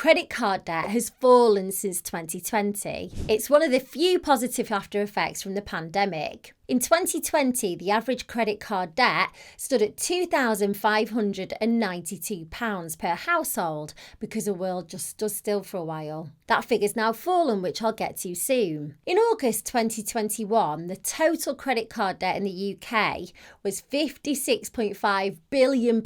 Credit card debt has fallen since 2020. It's one of the few positive after effects from the pandemic. In 2020, the average credit card debt stood at £2,592 per household because the world just stood still for a while. That figure's now fallen, which I'll get to soon. In August 2021, the total credit card debt in the UK was £56.5 billion,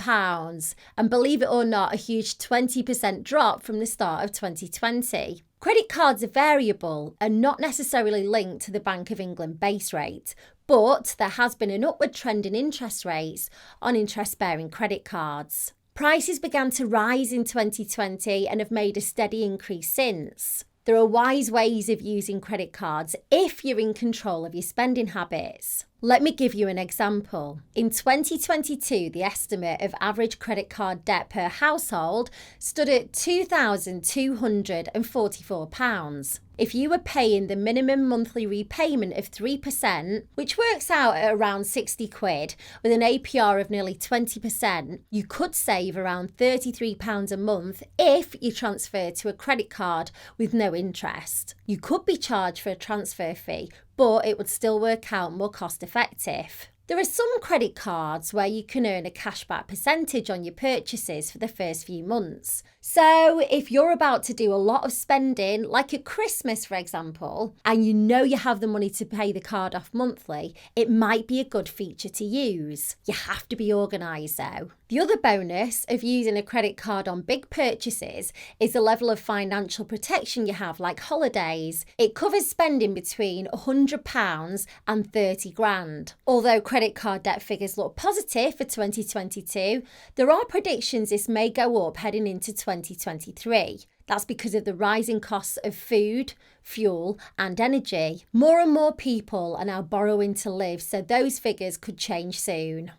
and believe it or not, a huge 20% drop from the start of 2020. Credit cards are variable and not necessarily linked to the Bank of England base rate, but there has been an upward trend in interest rates on interest-bearing credit cards. Prices began to rise in 2020 and have made a steady increase since. There are wise ways of using credit cards if you're in control of your spending habits. Let me give you an example. In 2022, the estimate of average credit card debt per household stood at £2,244. If you were paying the minimum monthly repayment of 3%, which works out at around 60 quid, with an APR of nearly 20%, you could save around £33 a month if you transfer to a credit card with no interest. You could be charged for a transfer fee, but it would still work out more cost effective. There are some credit cards where you can earn a cashback percentage on your purchases for the first few months. So if you're about to do a lot of spending, like at Christmas for example, and you know you have the money to pay the card off monthly, it might be a good feature to use. You have to be organised though. The other bonus of using a credit card on big purchases is the level of financial protection you have, like holidays. It covers spending between £100 and 30 grand. Although credit card debt figures look positive for 2022, there are predictions this may go up heading into 2023. That's because of the rising costs of food, fuel and energy. More and more people are now borrowing to live, so those figures could change soon.